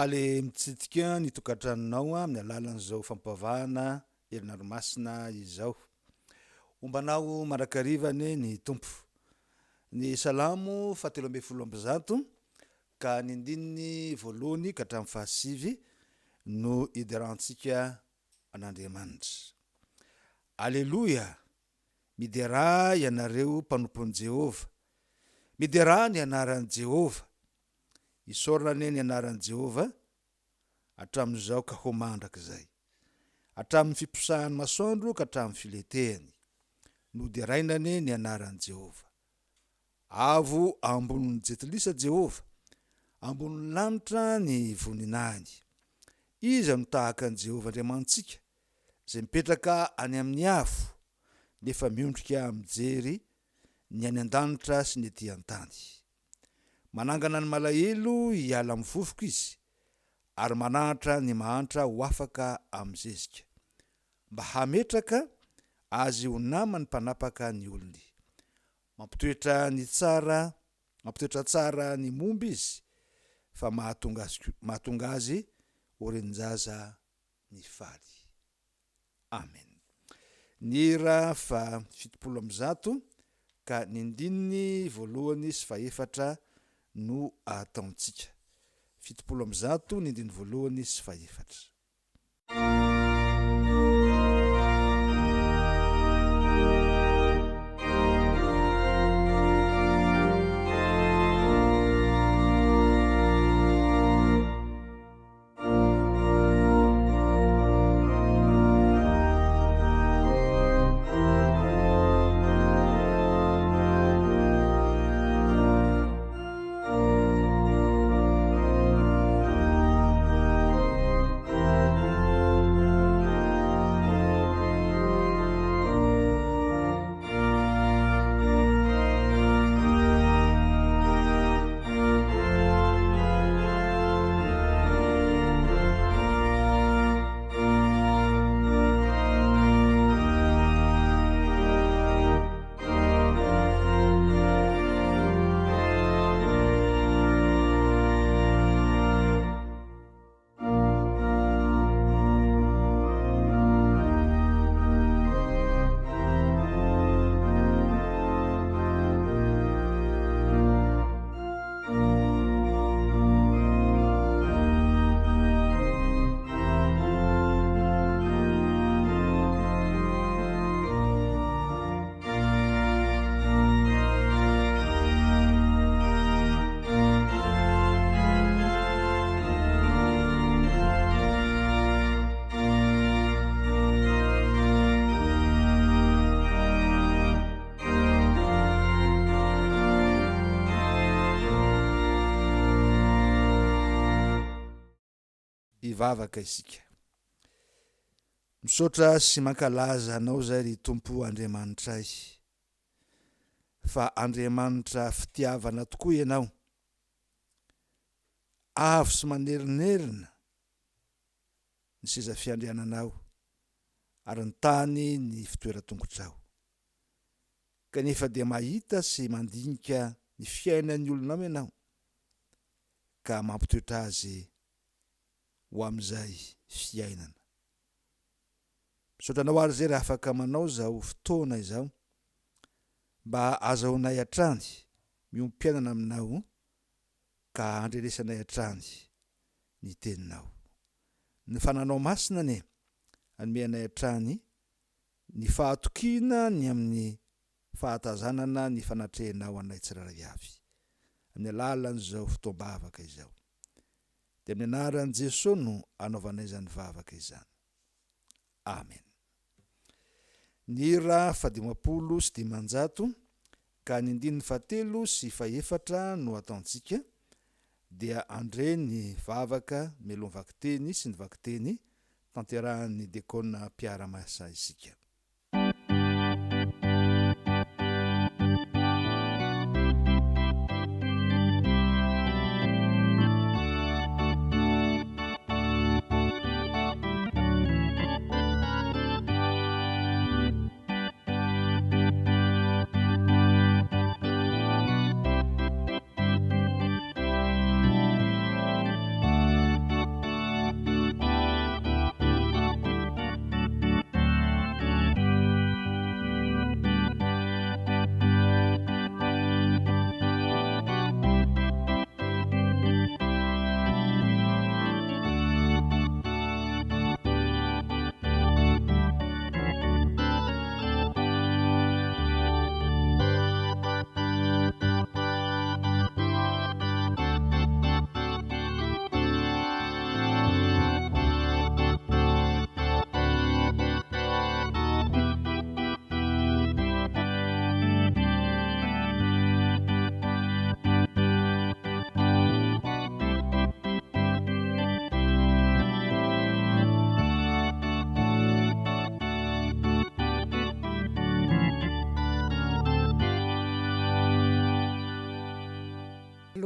Haly mitsidika ny tokantranonao amin'ny alalan'izao fampivavahana Herinandro masina izao. Ombanao marakarivany ny tompo. Ny salamo 7:1 ka ny andininy voalohany ka hatramin'ny fahasivy no idirantsika an'Andriamanitra. Aleluia! Midera ianareo mpanompon'i Jehova. Midera ny anaran'i Jehova. Isaorana ny anaran'i Jehova hatramin'izao ka ho mandrakizay. Hatramin'ny fiposahany masoandro ka hatramin'ny filetehany. Noderainany ny anaran'i Jehova. Avo ambonin'ny jetilisa Jehova, ambonin'ny lanitra ny voninahiny. Iza no tahaka an'i Jehova Andriamantsika, izay mipetraka any amin'ny afo, nefa miondrika mijery ny any an-danitra sy ny etỳ an-tany. Manangana ny malahelo hiala amin'ny vovoka izy, ary manahatra ny mahantra ho afaka amin'ny zezika, mba hametraka azy ho namany mpanapaka ny olony. Mampitoetra tsara ny momby izy, fa mahatonga azy ho renin-jaza ny faly. Amen. Ny hira fa 7:1 ka ny andininy voalohany sy faefatra no ataontsika. 7:1 ny andininy voalohany sy faefatra. Ivavaka isika. Misaotra sy mankalaza anao zay ry Tompo Andriamanitra ay, fa Andriamanitra fitiavana tokoa ianao. Avo sy manerinerina ny seza fiandriananao, ary ny tany ny fitoeran-tongotrao. Kanefa dia mahita sy mandinika ny fiainan'ny olonao ianao, ka mampitoetra azy ho amin'izay fiainana. Misaotra anao ary zay raha afaka manao zao fotoana izao, mba azahoanay hatrany miompianana aminao, ka andrenesanay hatrany ny teninao. Ny fananao masina ne, anomeanay hatrany ny fahatokiana ny amin'ny fahatazanana ny fanatrehanao anay tsiraray avy, amin'ny alalan'izao fotoam-bavaka izao. Dia amin'ny anaran'i Jesosy no anaovanay izany vavaka izany. Amen. Ny hira 7:1 ka ny andininy 7 sy faefatra no ataontsika, dia andre ny vavaka melony vakiteny sy ny vakiteny tanterahan'ny dekona mpiara-miasa isika.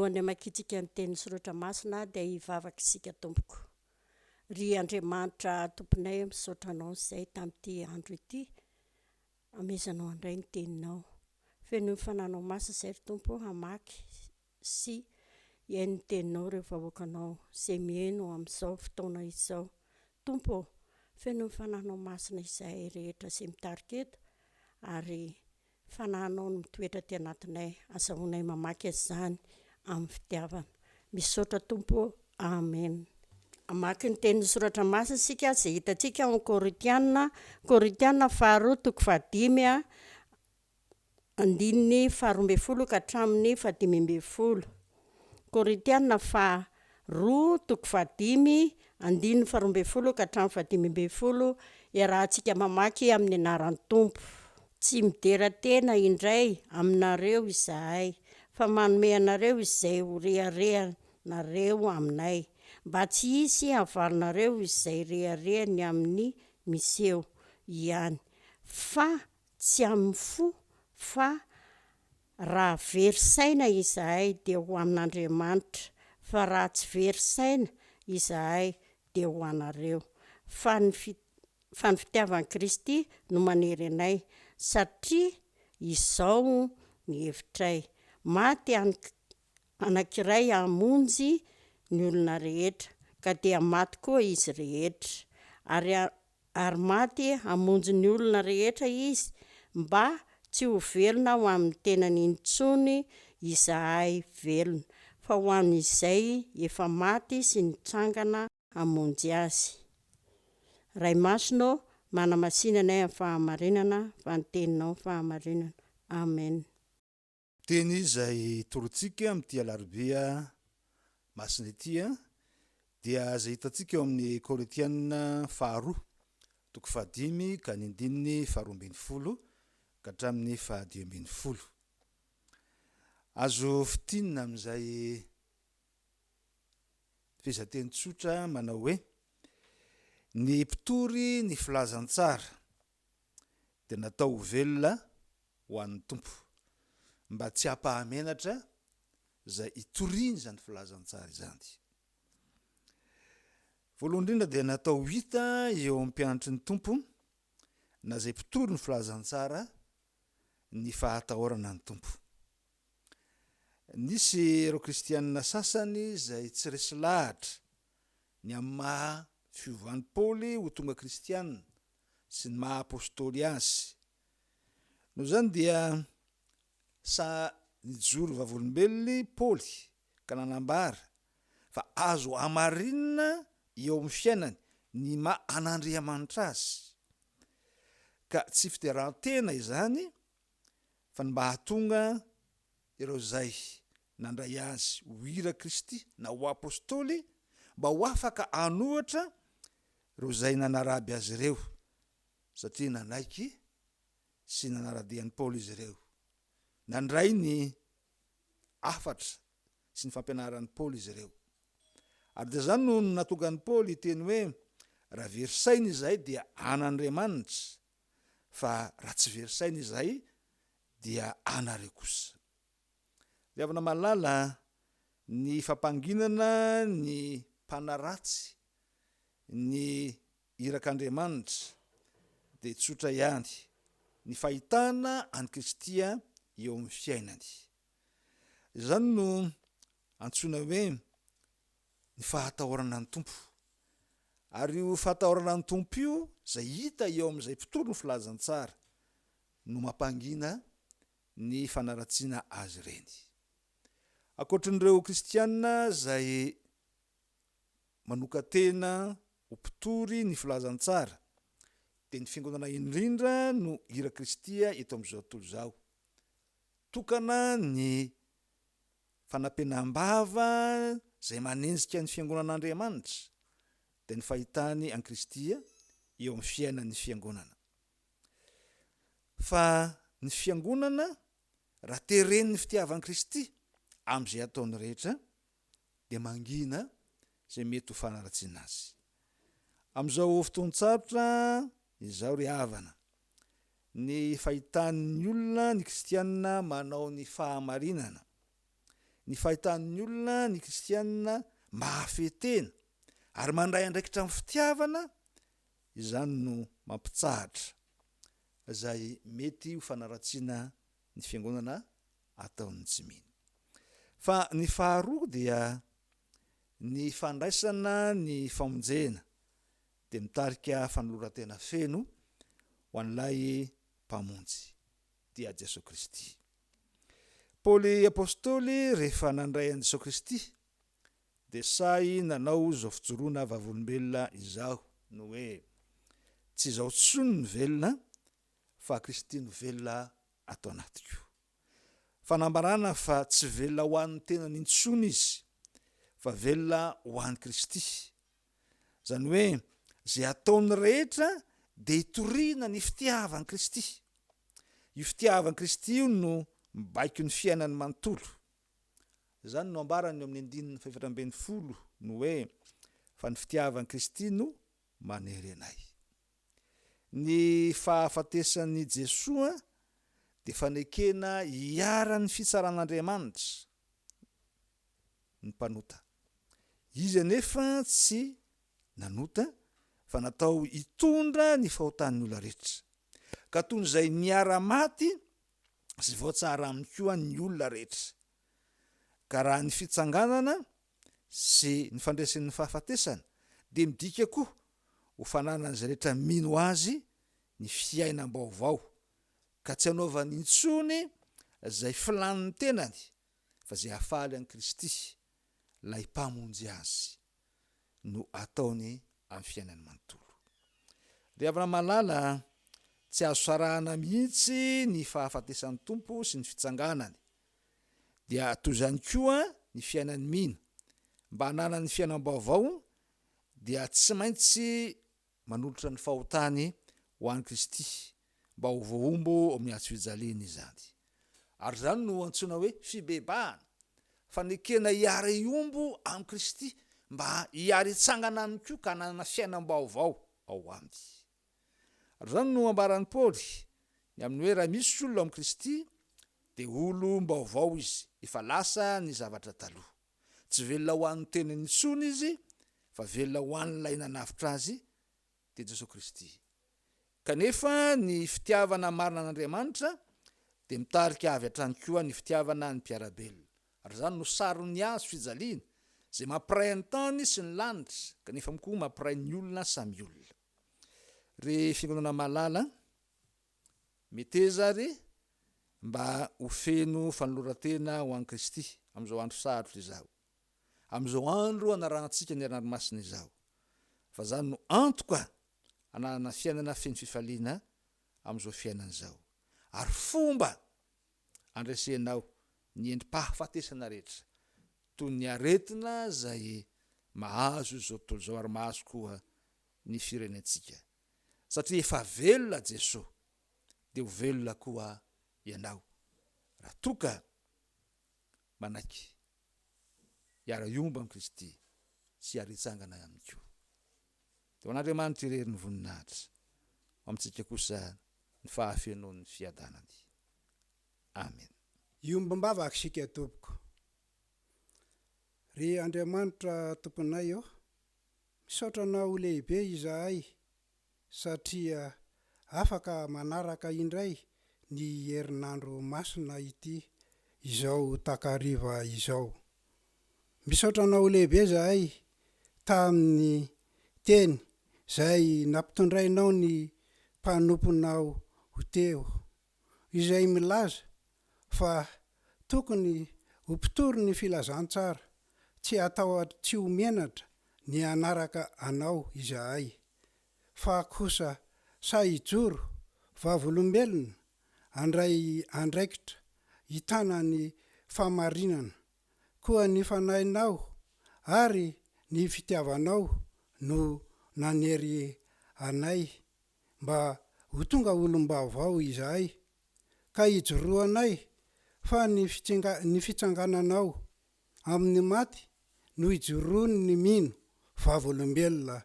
alohan'ny makitsika ny teny soratra masina dia hivavaka isika tompoko. Ry Andriamanitra tomponay misaotra anao izay tamin'ity andro ity, amezanao andray ny teninao. Feno ny fananao masina izay ry tompo hamaky sy iainy ny teninao ireo vahoakanao izay mihaino amin'izao fotoana izao. Tompo, feno ny fananao masina izay rehetra izay mitarika eto, ary fananao no mitoetra ty anatinay, azahoanay mamaky izany amin'ny fitiavana. Misaotra tompo, amen. Amaky ny teny soratra masina sika izay hitantsika amin'ny Koritiana 2:5 andininy 12 ka hatramin'ny 15. Koritiana 2:5 andininy 12 ka hatramin'ny 15 iarahantsika mamaky amin'ny anaran'ny Tompo. Tsy midera tena indray aminareo izahay, fa manome anareo izay ho reharehanareo aminay, mba tsy hisy havalinareo izay reharehany amin'ny miseho ihany, fa tsy amin'ny fo, fa raha very saina izahay dia ho amin'Andriamanitra, fa raha tsy very saina izahay dia ho anareo. Fa ny fitiavan'i Kristy no manery anay, satria izao ny hevitray: maty anankiray hamonjy ny olona rehetra, ka dia maty koa izy rehetra, ary maty hamonjy ny olona rehetra izy, mba tsy ho velona ho amin'ny tenany intsony izahay velona, fa ho amin'izay efa maty sy nitsangana hamonjy azy. Ray Masino, manamasinanay amin'ny fahamarinana, fa ny teninao fahamarinana. Amen. Teny izay torontsika amin'ity alarobia masina ity dia izay hitantsika eo amin'ny Koritiana 2:5 ka ny 12 ka hatramin'ny 12. Azo fitinina amin'izay fizateny tsotra manao hoe: ny mpitory ny filazantsara dia natao ho velona ho an'ny Tompo, mba tsy hampahamenatra izay hitoriany izany filazantsara izany. Voalohany indrindra dia natao hita eo amin'ny mpianatry ny Tompo na izay mpitory ny filazantsara ny fahatahorana ny Tompo. Nisy ireo kristianina sasany izay tsy resy lahatra ny amin'ny maha fiovan'ny Paoly ho tonga kristianina sy ny maha apôstôly azy. Noho izany dia nijoro vavolombelony Paoly ka nanambara fa azo amarinina eo amin'ny fiainany ny maha an'Andriamanitra azy, ka tsy fiterahan-tena izany, fa ny mba hahatonga ireo zay nandray azy ho hira Kristy na ho apôstôly, mba ho afaka anohatra ireo zay nanaraby azy ireo, satria nanaiky sy nanaradian'ny Paoly izy ireo, nandray ny afatra sy ny fampianaran'ny Paoly izy ireo. Ary dia zany no natongan'ny Paoly teny hoe: raha very saina izahay dia an'Andriamanitra, fa raha tsy very saina izahay dia anareo kosa. Liavana malala ny fampanginana ny mpanaratsy ny irak'Andriamanitra dia tsotra ihany, ny fahitana any Kristia eo amin'ny fiainany. Izany no antsoina hoe ny fahatahorana ny Tompo. Ary io fahatahorana ny Tompo io izay hita eo amin'izay mpitory ny filazantsara no mampangina ny fanaratsiana azy ireny. Ankoatrin'ireo kristianina izay manokantena ho mpitory ny filazantsara, dia ny fiangonana indrindra no hira Kristia eto amin'izao tontolo izao. Tokana ny fanampenam-bava izay manenjika ny fiangonan'Andriamanitra dia ny fahitany an Kristia eo amin'ny fiainan'ny fiangonana. Fa ny fiangonana raha teren'ny fitiavan'i Kristy amin'izay ataony rehetra dia mangina izay mety ho fanaratsiana azy. Amin'izao fotoan-tsarotra izao ry havana, ny fahitan'ny olona ny kristianina manao ny fahamarinana ny fahitan'ny olona ny kristianina mahafetena ary mandray andraikitra amin'ny fitiavana, izany no mampitsahatra zay mety ho fanaratsiana ny fiangonana ataon'ny tsy mino. Fa ny faharoa dia ny fandraisana ny famonjena de mitarika fanolorantena feno ho an'ilay mpamonjy dia Jesosy Kristy. Paoly apôstôly rehefa nandray an' Jesosy Kristy de say nanao zao fijoroana vavolombelona izao, no hoe tsy izao tsony ny velona fa Kristy no velona atao anatiko. Fanambarana fa tsy velona ho an'ny tena nintsony izy fa velona ho an'ny Kristy. Zany hoe zay ataony rehetra de hitoriana ny fitiavan'i Kristy. Io fitiavan'i Kristy io no mibaiko ny fiainany manontolo. Zany no ambarany eo amin'ny 9:140 no hoe fa ny fitiavan'i Kristy no manery anay. Ny fahafatesan'ny Jesoa de fanekena hiaran'ny fitsaran'Andriamanitra ny mpanota. Izy anefa tsy nanota fa natao hitondra ny fahotan'ny olona rehetra, ka toy izay niara-maty sy voatsara aminy koa ny olona rehetra. Ka raha ny fitsanganana sy ny fandraisan'ny fahafatesana de midika koa ho fananan'izay rehetra mino azy ny fiainam-baovao, ka tsy hanaovany intsony zay filan'ny tenany fa zay hafaly an'i Kristy lay mpamonjy azy no ataony amin'ny fiainany manontolo. Ry havana malala, tsy azo sarahana mihitsy ny fahafatesan'ny Tompo sy ny fitsanganany. Dia toy izany koa ny fiainan'ny mino, mba hanana ny fiainam-baovao dia tsy maintsy manolotra ny fahotany ho an'i Kristy, mba ho voaombo amin'ny hatsofijaliana izany. Ary zany no antsoina hoe fibebahana, fanekena hiara iombo amin'i Kristy mba hiara hitsangana aminy koa ka hanana fiainam-baovao ao aminy. Ary zany no ambaran'ny Paoly ny amin'ny hoe raha misy olona amin'i Kristy de olom-baovao izy, efa lasa ny zavatra taloha. Tsy velona ho an'ny tenany intsony izy fa velona ho an'ilay nanavitra azy de Jesosy Kristy. Kanefa ny fitiavana marina an'Andriamanitra de mitarika avy hatrany koa ny fitiavana ny mpiarabelona. Ary zany no saron'ny azo fijaliana zay mampiray ny tany sy ny lanitra, kanefa koa mampiray ny olona samy olona. Ry fiangonana malala, meteza ry mba ho feno fanolorantena ho an'i Kristy amin'izao andro sarotra izao, amin'izao andro anarantsika ny ranomasina izao. Fa zany no antoka hanana fiainana feno fifaliana amin'izao fiainana izao. Ary fomba andresenao ny endrim-pahafatesana rehetra toy ny aretina zay mahazo izao tontolo izao ary mahazo koa ny firenentsika. Satria efa velona Jesosy de ho velona koa ianao raha toka manaiky hiara iomba amin'i Kristy sy hiara-hitsangana aminy koa. De ho an'Andriamanitra irery ny voninahitra amintsika kosa ny fahafenoan'ny fiadanany. Amen. Iombam-bavaka sika tompoko. Ry Andriamanitra tomponay eo, misaotra anao lehibe izahay satria afaka manaraka indray ny herinandro masina ity izao takariva izao. Misaotra anao lehibe izahay tamin'ny teny zay nampitondrainao ny mpanomponao ho teo, izay milaza fa tokony ho mpitory ny filazantsara, tsy atao tsy ho menatra ny anaraka anao izahay, fa kosa sahijoro vavolombelona andray andraikitra hitana ny famarinana, koa ny fanahinao ary ny fitiavanao no nanery anay mba ho tonga olom-baovao izahay, ka hijoroanay fa ny fitsangananao amin'ny maty no hijoroany ny mino vavolombelona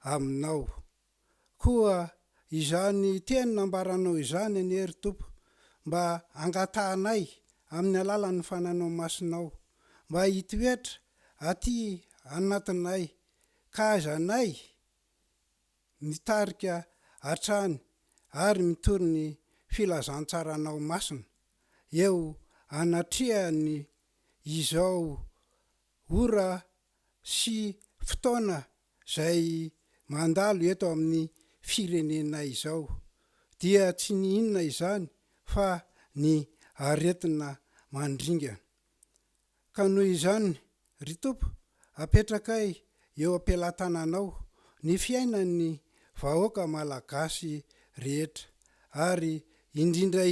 aminao. Koa izany teny nambaranao izany any hery Tompo, mba angatahanay amin'ny alalan'ny fananao masinao mba hitoetra aty anatinay ka azanay mitarika hatrany ary mitory ny filazantsaranao masina eo anatrehany izao ora sy fotoana zay mandalo eto amin'ny firenena izao dia tsy ny inona izany fa ny aretina mandringana ka noho izany ry tompo apetrakay eo am-pelatananao ny fiainan'ny vahoaka malagasy rehetra ary indrindra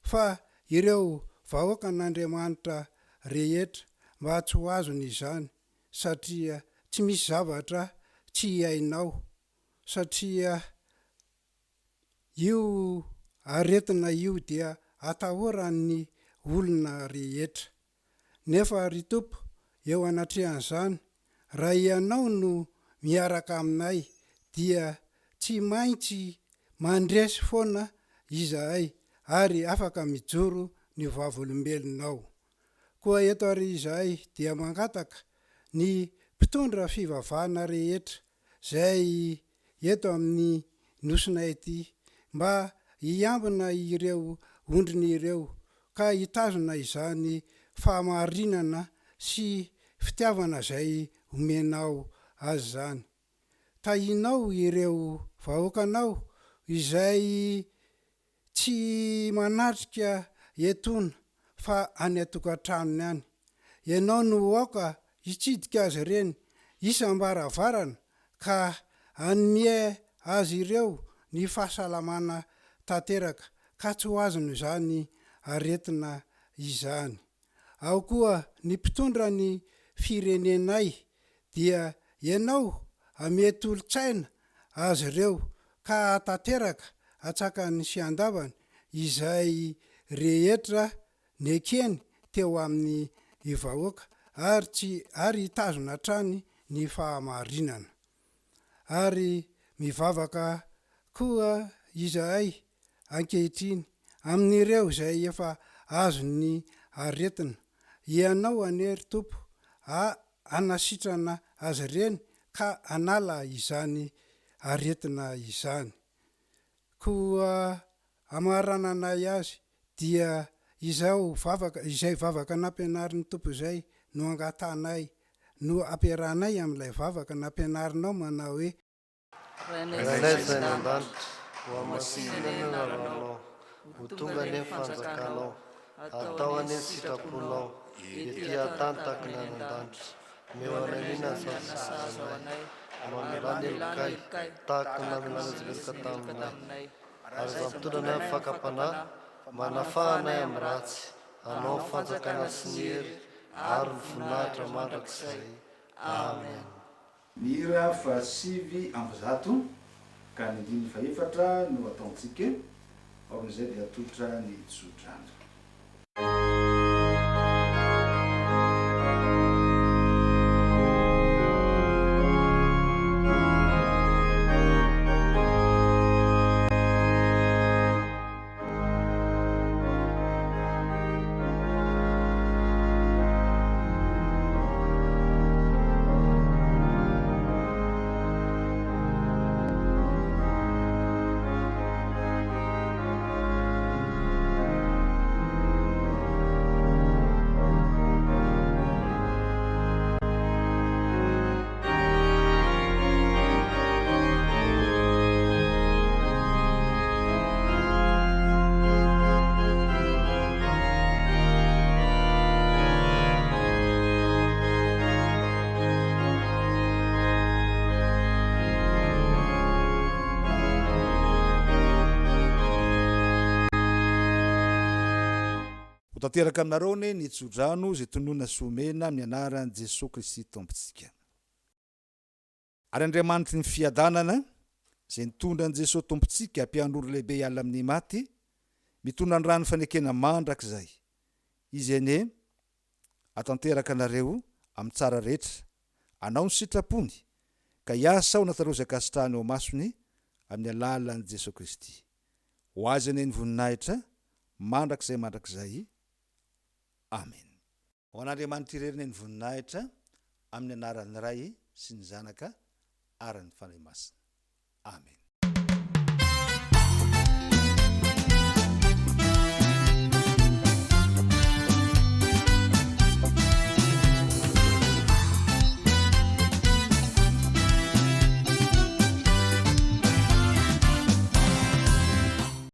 fa ireo vahoakan'Andriamanitra rehetra mba tsy ho azony izany satria tsy misy zavatra tsy hainao satria io aretina io dia atahoran'ny olona rehetra nefa ry tompo eo anatrehan'izany raha ianao no miaraka aminay dia tsy maintsy mandresy foana izahay ary afaka mijoro ny vavolombelonao koa eto ary izahay dia mangataka ny mpitondra fivavahana rehetra zay eto amin'ny nosonay ety mba hiambina ireo ondriny ireo ka hitazona izany fahamarinana sy fitiavana zay omenao azy zany tahinao ireo vahoakanao izay tsy manatrika etona fa any atokantranony any ianao no aoka hitsidika azy ireny isam-baravarana ka anome azy ireo ny fahasalamana tanteraka ka tsy ho azony izany aretina izany ao koa ny mpitondra ny firenenay dia ianao ametolo-tsaina azy ireo ka tanteraka atsakan'ny fiandavana izay rehetra nekeny teo amin'ny vahoaka ary hitazona trany ny fahamarinana ary mivavaka koa izahay ankehitriny amin'ireo zay efa azony aretina ianao anery tompo anasitrana azy ireny ka anala izany aretina izany koa amarananay azy dia izay vavaka nampianarin'ny tompo zay no angatanay no ampiarahanay amin'ilay vavaka nampianarinao manao hoe ho amasinana ranao ho tonga ny fanjakanao atao any sitraponao ety atantaka ny anandanitra meo ananina sasanay mamirany elokay tahaka namilanazivelika taminay ary zampitondranay amin'ny fakapanahy manafahanay amin'ny ratsy anao fanjakana sy ny hery ary ny voninahitra mandrakizay amen. Mira fa 7:1 ka ny 5:4 no ataontsika ao amin'izay dia atotra ny tsodrano. Tanteraka aminareo ny tsodrano zay tonoana somena amin'ny anaran'i Jesosy Kristy tompontsika. Ary Andriamanitry ny fiadanana zay nitondra an' Jesosy tompontsika ampian'olo lehibe hiala amin'ny maty mitondra ny rano fanekena mandrakizay izy ene atanteraka anareo amin'ny tsara rehetra anao ny sitrapony ka hiasa ao anatareo zay kasitrahany ao masony amin'ny alalan'i Jesosy Kristy ho azy ene ny voninahitra mandrakizay Amen. ho an'Andriamanitra ireriny ny voninahitra amin'ny anaran'ny Ray sy ny Zanaka ary ny Fanahy Masina. Amen.